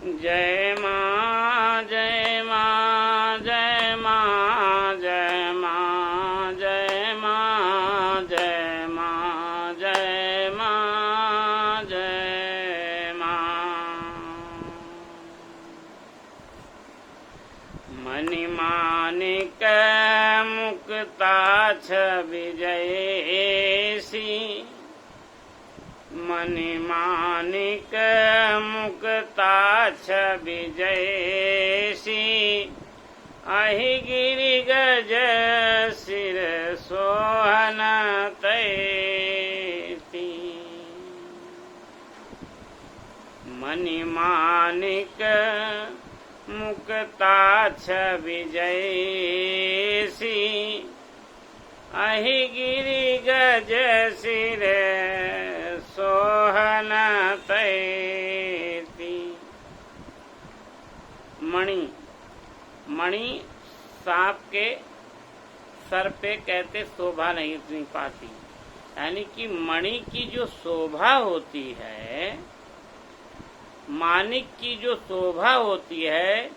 जय माँ जय माँ जय माँ जय माँ जय माँ जय माँ जय माँ जय माँ। मनि मानिक मुक्ता छवि जैसी, मनि मानिक मुक्ता छवि जैसी, अहि गिरि गज सिर सोहन तैसी। मनि मानिक मुक्ता छवि जैसी, अहि गिरि गज सिर सोहन तैसी। मणि, मणि सांप के सर पे कहते शोभा नहीं पाती, यानी कि मणि की जो शोभा होती है, मानिक की जो शोभा होती है,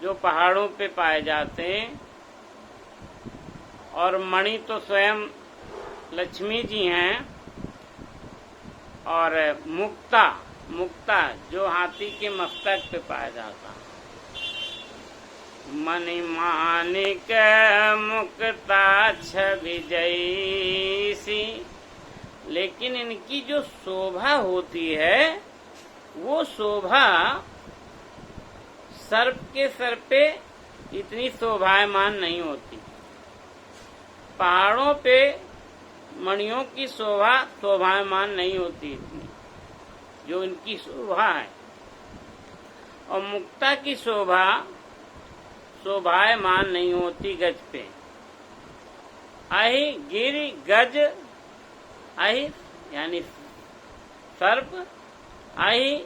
जो पहाड़ों पे पाए जाते हैं, और मणि तो स्वयं लक्ष्मी जी हैं, और मुक्ता, मुक्ता जो हाथी के मस्तक पे पाया जाता। मनि मानिक मुक्ता छवि जैसी, लेकिन इनकी जो शोभा होती है वो शोभा सर्प के सर पे इतनी शोभायमान नहीं होती। पहाड़ों पे मणियों की शोभा शोभायमान नहीं होती इतनी, जो इनकी शोभा है। और मुक्ता की शोभा शोभायमान नहीं होती गज पे। अहि गिरि गज, अहि यानी सर्प, अहि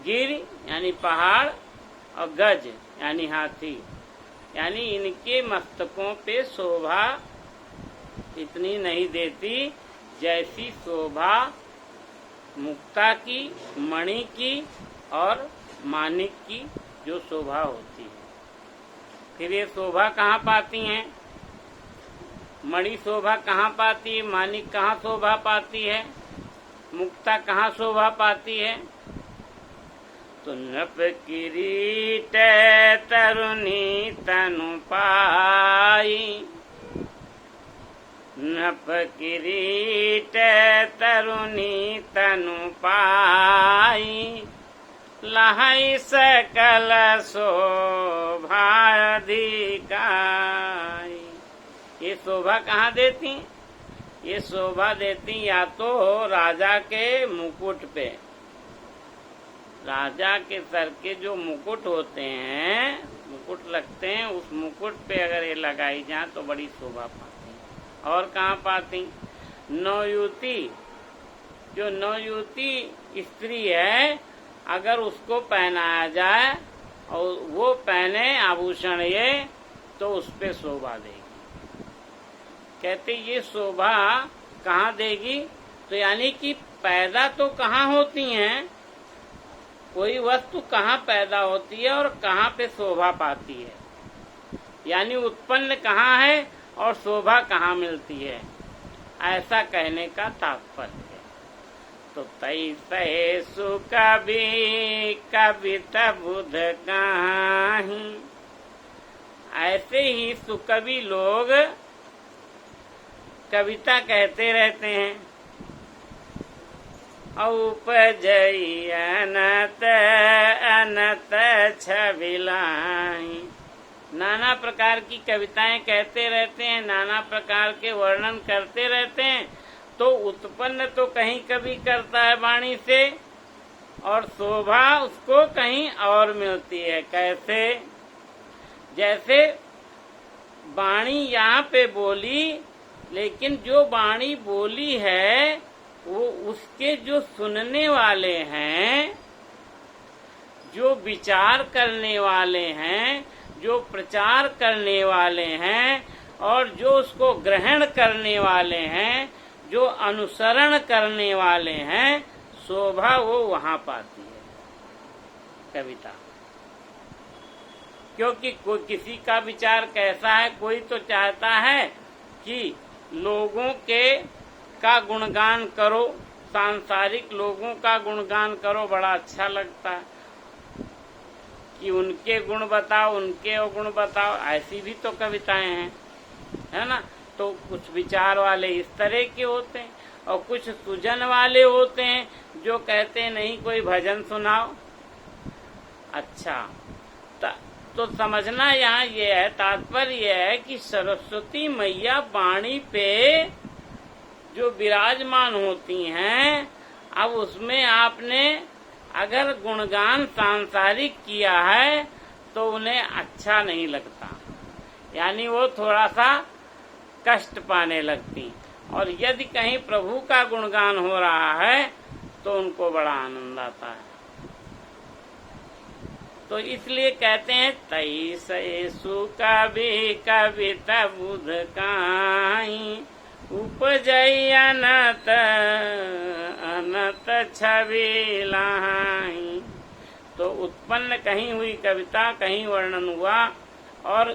गिरि यानी पहाड़, और गज यानी हाथी, यानी इनके मस्तकों पे शोभा इतनी नहीं देती जैसी शोभा मुक्ता की, मणि की और मानिक की जो शोभा होती है। फिर ये शोभा कहाँ पाती हैं? मणि शोभा कहाँ पाती है? मानिक कहाँ शोभा पाती है? मुक्ता कहाँ शोभा पाती है? तो नभ किरीट तरुणी तनु पाई, नभ किरीट तरुणी तनु पाई, लहै सकल शोभा अधिकाई। ये शोभा कहाँ देती? ये शोभा देती या तो राजा के मुकुट पे, राजा के सर के जो मुकुट होते हैं, मुकुट लगते हैं, उस मुकुट पे अगर ये लगाई जाए तो बड़ी शोभा पाती है। और कहाँ पाती? नवयुवती, जो नवयुवती स्त्री है, अगर उसको पहनाया जाए और वो पहने आभूषण ये, तो उस पे शोभा देगी। कहते ये शोभा कहाँ देगी? तो यानी कि पैदा तो कहाँ होती हैं, कोई वस्तु कहाँ पैदा होती है और कहाँ पे शोभा पाती है, यानी उत्पन्न कहाँ है और शोभा कहाँ मिलती है, ऐसा कहने का तात्पर्य है। तो तैसे सुकवि कविता बुध कहाहीं, ऐसे ही सुकवि लोग कविता कहते रहते हैं। उपजई अनत अनत छविलाई, नाना प्रकार की कविताएं कहते रहते हैं, नाना प्रकार के वर्णन करते रहते हैं। तो उत्पन्न तो कहीं कभी करता है वाणी से, और शोभा उसको कहीं और मिलती है। कैसे? जैसे वाणी यहाँ पे बोली, लेकिन जो वाणी बोली है वो उसके जो सुनने वाले हैं, जो विचार करने वाले हैं, जो प्रचार करने वाले हैं, और जो उसको ग्रहण करने वाले हैं, जो अनुसरण करने वाले हैं, शोभा वो वहां पाती है कविता। क्योंकि कोई किसी का विचार कैसा है, कोई तो चाहता है कि लोगों के का गुणगान करो, सांसारिक लोगों का गुणगान करो, बड़ा अच्छा लगता है कि उनके गुण बताओ, उनके अवगुण बताओ। ऐसी भी तो कविताएं हैं, है ना। तो कुछ विचार वाले इस तरह के होते हैं और कुछ सुजन वाले होते हैं जो कहते हैं नहीं कोई भजन सुनाओ। अच्छा, तो समझना यहाँ ये है, तात्पर्य ये है कि सरस्वती मैया वाणी पे जो विराजमान होती हैं, अब उसमें आपने अगर गुणगान सांसारिक किया है तो उन्हें अच्छा नहीं लगता, यानी वो थोड़ा सा कष्ट पाने लगती। और यदि कहीं प्रभु का गुणगान हो रहा है तो उनको बड़ा आनंद आता है। तो इसलिए कहते हैं तई सु कवि कविता बुध काई, उपजई अनत अनत छवि लाही। तो उत्पन्न कहीं हुई कविता, कहीं वर्णन हुआ। और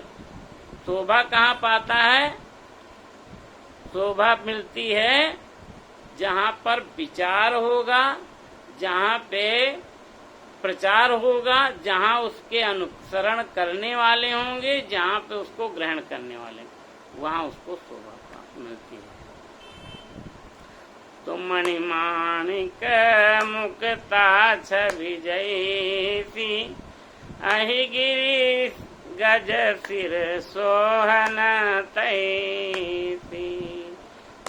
शोभा कहाँ पाता है? शोभा मिलती है जहाँ पर विचार होगा, जहाँ पे प्रचार होगा, जहाँ उसके अनुसरण करने वाले होंगे, जहाँ पे उसको ग्रहण करने वाले, वहाँ उसको शोभा मिलती है। तो मणिमाणिक मुक्ता छवि जैसी, अहि गिरी गज सिर सोहन तैसी।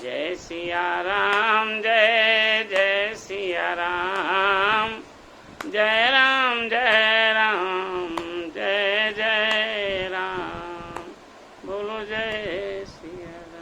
जय सिया राम, जय जय सिया राम, जय राम जय राम, जय जय राम, बोलो जय सिया राम।